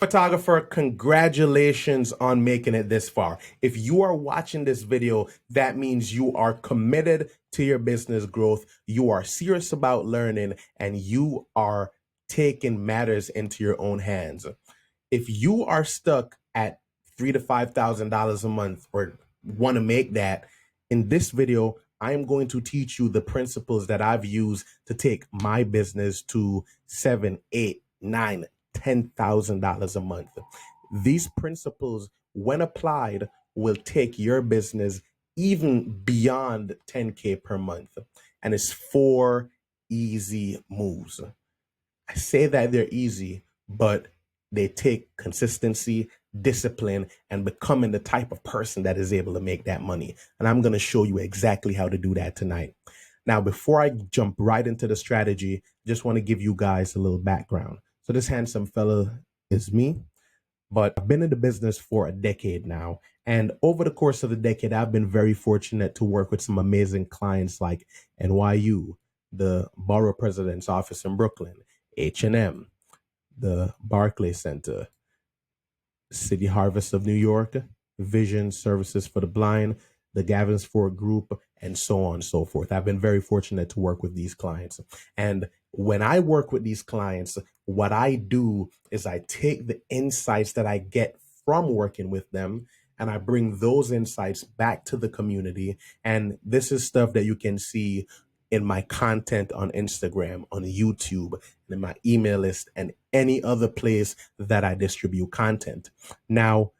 Photographer, congratulations on making it this far. If you are watching this video, that means you are committed to your business growth, you are serious about learning, and you are taking matters into your own hands. If you are stuck at $3,000 to $5,000 a month or want to make that, in this video, I am going to teach you the principles that I've used to take my business to $7,000, $8,000, $9,000, $10,000 a month. These principles, when applied, will take your business even beyond 10K per month. And it's 4 easy moves. I say that they're easy, but they take consistency, discipline, and becoming the type of person that is able to make that money. And I'm going to show you exactly how to do that tonight. Now, before I jump right into the strategy, just want to give you guys a little background. So this handsome fella is me, but I've been in the business for a decade now. And over the course of the decade, I've been very fortunate to work with some amazing clients like NYU, the Borough President's Office in Brooklyn, H&M, the Barclays Center, City Harvest of New York, Vision Services for the Blind, the Gavins Ford Group, and so on and so forth. I've been very fortunate to work with these clients. And when I work with these clients, what I do is I take the insights that I get from working with them and I bring those insights back to the community. And this is stuff that you can see in my content on Instagram, on YouTube, and in my email list, and any other place that I distribute content. Now,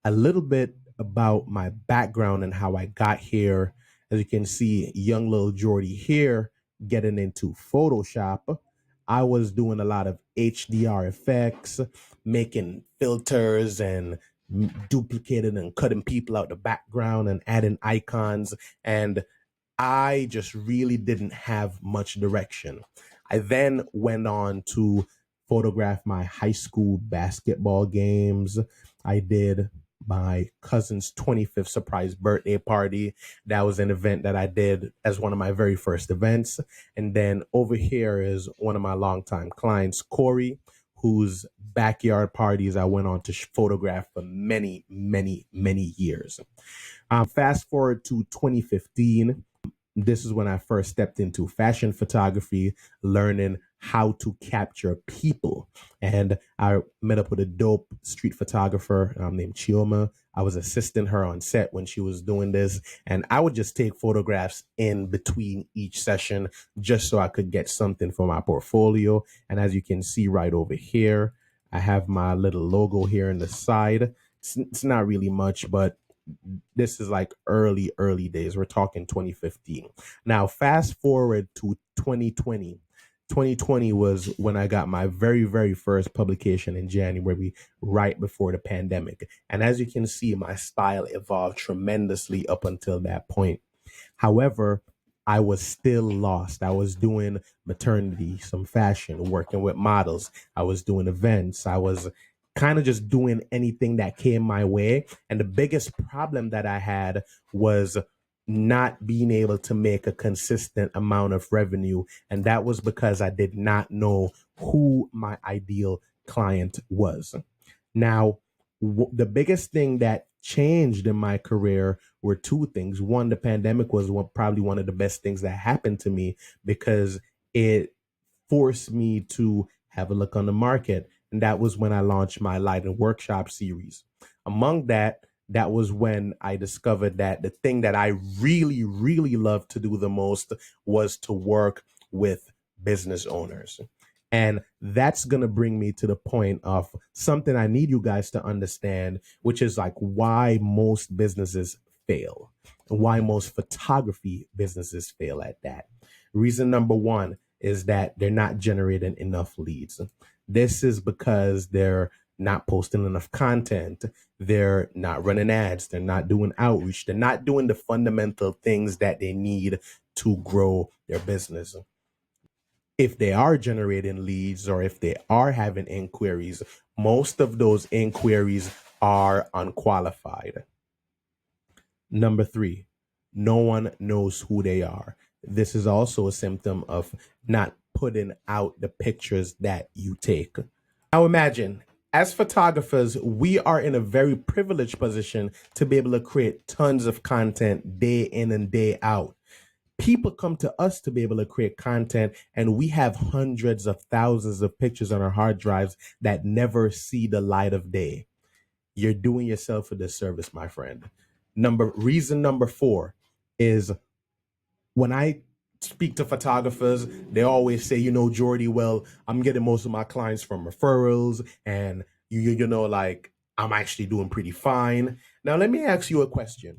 a little bit about my background and how I got here. As you can see, young little Jordy here getting into Photoshop. I was doing a lot of HDR effects, making filters and duplicating and cutting people out the background and adding icons. And I just really didn't have much direction. I then went on to photograph my high school basketball games. I did my cousin's 25th surprise birthday party. That was an event that I did as one of my very first events. And then over here is one of my longtime clients, Corey, whose backyard parties I went on to photograph for many, many, many years. Fast forward to 2015. This is when I first stepped into fashion photography, learning how to capture people. And I met up with a dope street photographer named Chioma. I was assisting her on set when she was doing this. And I would just take photographs in between each session just so I could get something for my portfolio. And as you can see right over here, I have my little logo here in the side. It's not really much, but this is like early days. We're talking 2015. Now, fast forward to 2020. 2020 was when I got my very first publication in January, right before the pandemic. And as you can see, my style evolved tremendously up until that point. However, I was still lost. I was doing maternity, some fashion, working with models. I was doing events. I was kind of just doing anything that came my way. And the biggest problem that I had was not being able to make a consistent amount of revenue. And that was because I did not know who my ideal client was. Now, the biggest thing that changed in my career were two things. One, the pandemic was probably one of the best things that happened to me because it forced me to have a look on the market. And that was when I launched my Light and Workshop series. Among that, that was when I discovered that the thing that I really loved to do the most was to work with business owners. And that's going to bring me to the point of something I need you guys to understand, which is like why most businesses fail and why most photography businesses fail at that. Reason number one is that they're not generating enough leads. This is because they're not posting enough content. They're not running ads. They're not doing outreach. They're not doing the fundamental things that they need to grow their business. If they are generating leads or if they are having inquiries, most of those inquiries are unqualified. Number three, no one knows who they are. This is also a symptom of not putting out the pictures that you take. Now imagine As photographers, we are in a very privileged position to be able to create tons of content day in and day out. People come to us to be able to create content, and we have hundreds of thousands of pictures on our hard drives that never see the light of day. You're doing yourself a disservice, my friend. Reason number 4 is, when I speak to photographers, they always say, Jordy, well, I'm getting most of my clients from referrals, and like, I'm actually doing pretty fine. Now, let me ask you a question.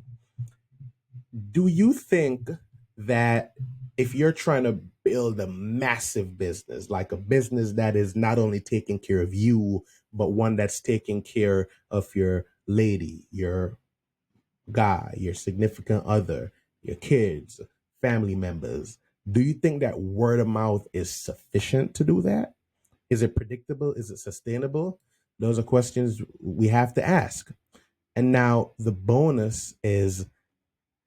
Do you think that if you're trying to build a massive business, like a business that is not only taking care of you, but one that's taking care of your lady, your guy, your significant other, your kids, family members, do you think that word of mouth is sufficient to do that? Is it predictable? Is it sustainable? Those are questions we have to ask. And now the bonus is,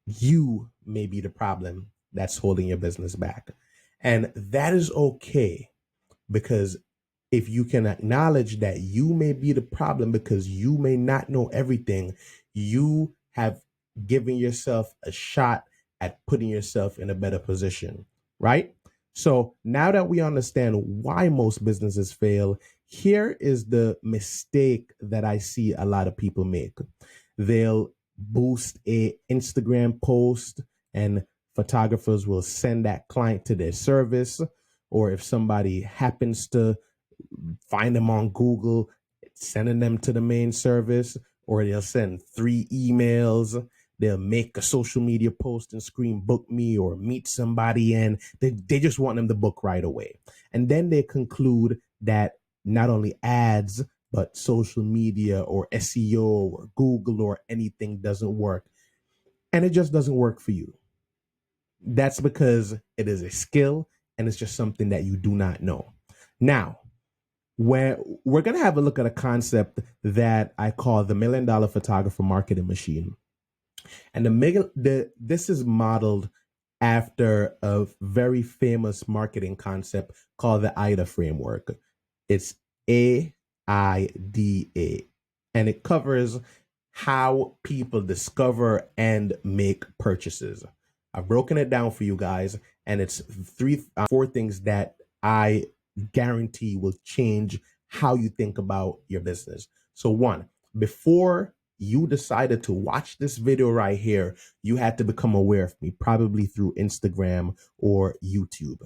you may be the problem that's holding your business back. And that is okay, because if you can acknowledge that you may be the problem because you may not know everything, you have given yourself a shot at putting yourself in a better position, right? So now that we understand why most businesses fail, here is the mistake that I see a lot of people make. They'll boost a Instagram post, and photographers will send that client to their service, or if somebody happens to find them on Google, sending them to the main service, or they'll send 3 emails. They'll make a social media post and scream, book me, or meet somebody, and they just want them to book right away. And then they conclude that not only ads, but social media or SEO or Google or anything doesn't work. And it just doesn't work for you. That's because it is a skill, and it's just something that you do not know. Now, where we're going to have a look at a concept that I call the $1 million photographer marketing machine. And this is modeled after a very famous marketing concept called the AIDA framework. It's AIDA, and it covers how people discover and make purchases. I've broken it down for you guys, and it's 4 things that I guarantee will change how you think about your business. So 1, before you decided to watch this video right here, you had to become aware of me, probably through Instagram or YouTube.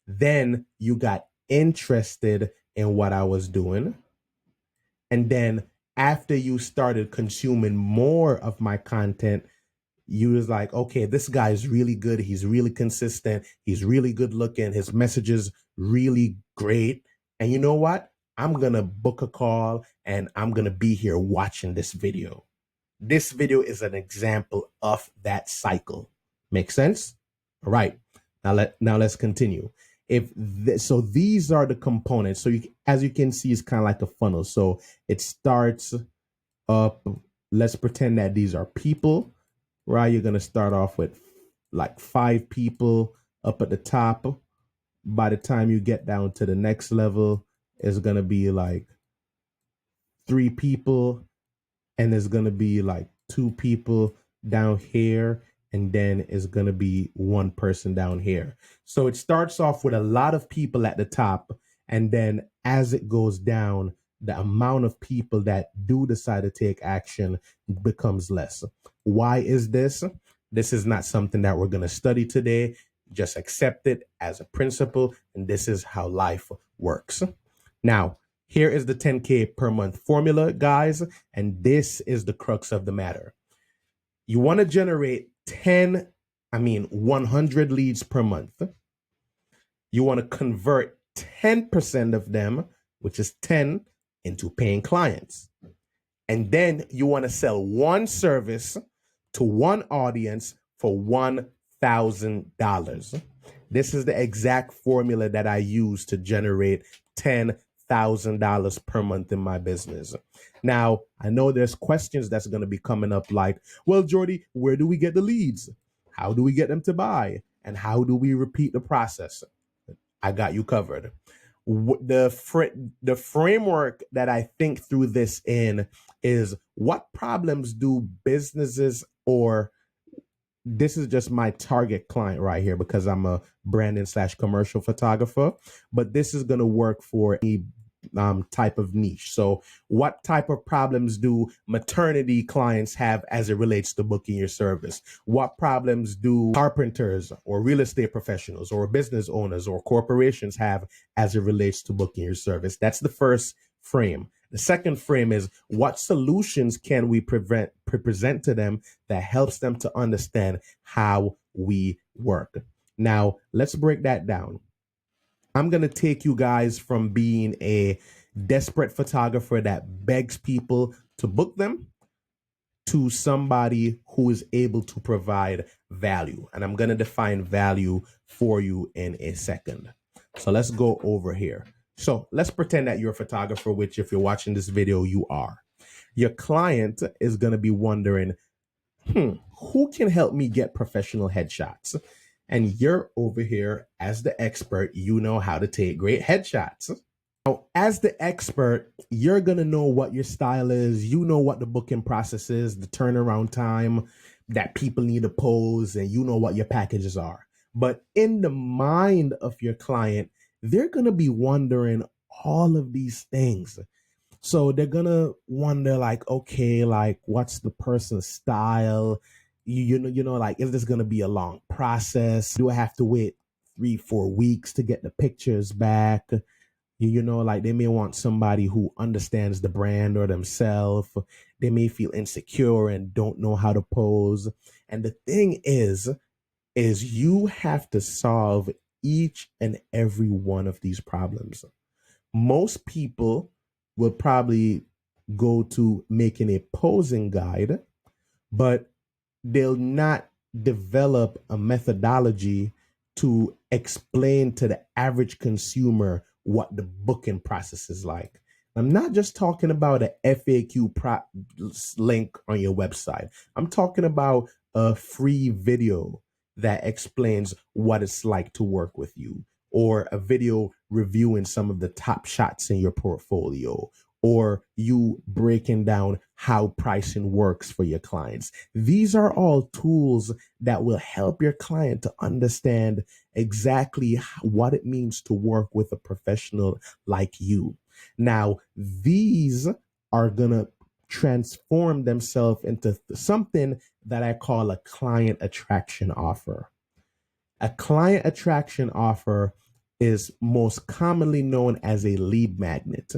Then you got interested in what I was doing. And then after you started consuming more of my content, you was like, okay, this guy is really good. He's really consistent. He's really good looking. His message is really great. And you know what? I'm going to book a call, and I'm going to be here watching this video. This video is an example of that cycle. Make sense? All right. Now let's continue. So these are the components. So as you can see, it's kind of like a funnel. So it starts up. Let's pretend that these are people, right? You're going to start off with like 5 people up at the top. By the time you get down to the next level, it's going to be like 3 people, and there's going to be like 2 people down here, and then it's going to be 1 person down here. So it starts off with a lot of people at the top, and then as it goes down, the amount of people that do decide to take action becomes less. Why is this? This is not something that we're going to study today. Just accept it as a principle, and this is how life works. Now, here is the 10K per month formula, guys, and this is the crux of the matter. You want to generate 100 leads per month. You want to convert 10% of them, which is 10, into paying clients. And then you want to sell 1 service to 1 audience for $1,000. This is the exact formula that I use to generate $10,000 per month in my business. Now, I know there's questions that's going to be coming up like, well, Jordy, where do we get the leads? How do we get them to buy? And how do we repeat the process? I got you covered. The framework that I think through this in is, what problems do businesses, or this is just my target client right here because I'm a branding / commercial photographer, but this is going to work for any type of niche. So what type of problems do maternity clients have as it relates to booking your service? What problems do carpenters or real estate professionals or business owners or corporations have as it relates to booking your service? That's the first frame. The second frame is, what solutions can we present to them that helps them to understand how we work? Now, let's break that down. I'm going to take you guys from being a desperate photographer that begs people to book them to somebody who is able to provide value. And I'm going to define value for you in a second. So let's go over here. So let's pretend that you're a photographer, which if you're watching this video, you are. Your client is going to be wondering, who can help me get professional headshots? And you're over here as the expert, you know how to take great headshots. Now, as the expert, you're going to know what your style is. You know what the booking process is, the turnaround time that people need to pose, and you know what your packages are. But in the mind of your client, they're going to be wondering all of these things. So they're going to wonder, like, okay, like, what's the person's style? You know, like, is this going to be a long process? Do I have to wait 3-4 weeks to get the pictures back? You know, like, they may want somebody who understands the brand or themselves. They may feel insecure and don't know how to pose. And the thing is you have to solve each and every one of these problems. Most people will probably go to making a posing guide, but they'll not develop a methodology to explain to the average consumer what the booking process is like. I'm not just talking about a FAQ link on your website. I'm talking about a free video that explains what it's like to work with you, or a video reviewing some of the top shots in your portfolio, or you breaking down how pricing works for your clients. These are all tools that will help your client to understand exactly what it means to work with a professional like you. Now, these are going to transform themselves into something that I call a client attraction offer. A client attraction offer is most commonly known as a lead magnet.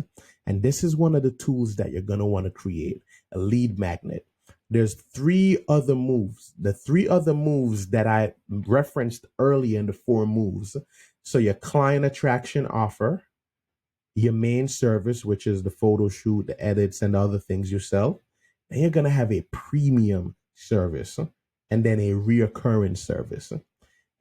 And this is one of the tools that you're going to want to create, a lead magnet. There's 3 other moves. The 3 other moves that I referenced earlier in the 4 moves. So your client attraction offer, your main service, which is the photo shoot, the edits, and the other things you sell. Then you're going to have a premium service and then a reoccurring service.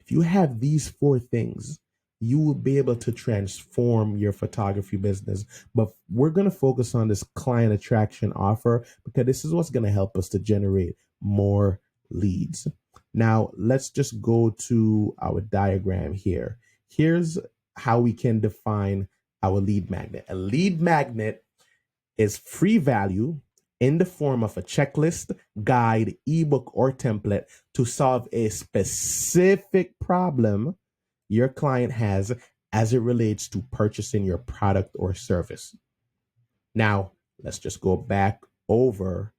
If you have these 4 things, you will be able to transform your photography business. But we're going to focus on this client attraction offer because this is what's going to help us to generate more leads. Now, let's just go to our diagram here. Here's how we can define our lead magnet. A lead magnet is free value in the form of a checklist, guide, ebook, or template to solve a specific problem your client has as it relates to purchasing your product or service. Now, let's just go back over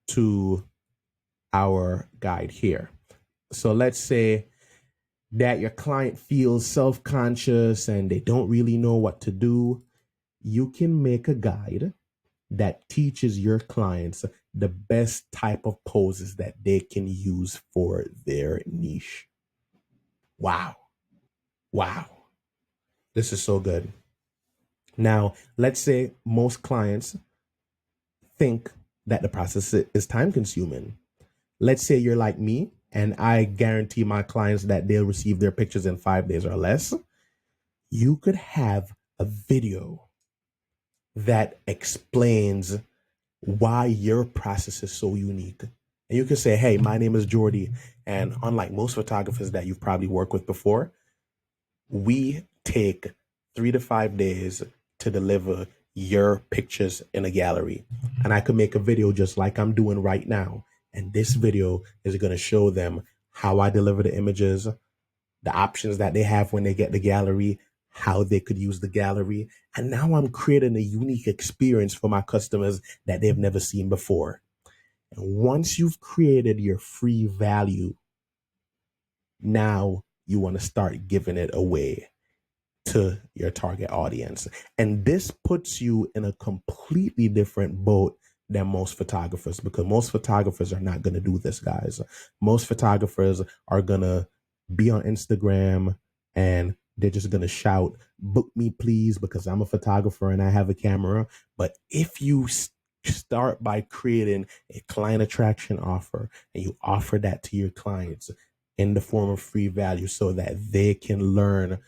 to our guide here. So let's say that your client feels self-conscious and they don't really know what to do. You can make a guide that teaches your clients the best type of poses that they can use for their niche. Wow. Wow. This is so good. Now, let's say most clients think that the process is time consuming. Let's say you're like me, and I guarantee my clients that they'll receive their pictures in 5 days or less. You could have a video that explains why your process is so unique. And you can say, hey, my name is Jordi. And unlike most photographers that you've probably worked with before, we take 3 to 5 days to deliver your pictures in a gallery. And I could make a video just like I'm doing right now. And this video is going to show them how I deliver the images, the options that they have when they get the gallery, how they could use the gallery. And now I'm creating a unique experience for my customers that they've never seen before. And once you've created your free value, now you want to start giving it away to your target audience. And this puts you in a completely different boat than most photographers, because most photographers are not going to do this, guys. Most photographers are going to be on Instagram and they're just going to shout, book me please, because I'm a photographer and I have a camera. But if you start by creating a client attraction offer and you offer that to your clients in the form of free value so that they can learn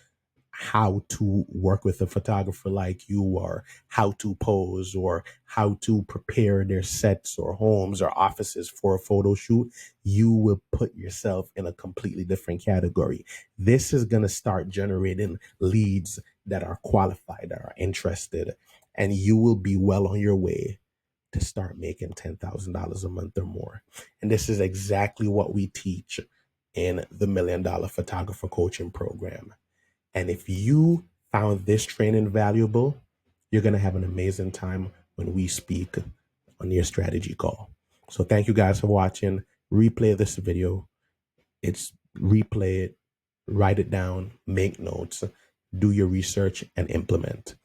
how to work with a photographer like you, or how to pose, or how to prepare their sets or homes or offices for a photo shoot, you will put yourself in a completely different category. This is going to start generating leads that are qualified, that are interested, and you will be well on your way to start making $10,000 a month or more. And this is exactly what we teach in the $1 Million Photographer Coaching Program. And if you found this training valuable, you're going to have an amazing time when we speak on your strategy call. So thank you guys for watching. Replay this video. Replay it, write it down, make notes, do your research, and implement.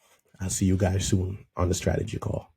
I'll see you guys soon on the strategy call.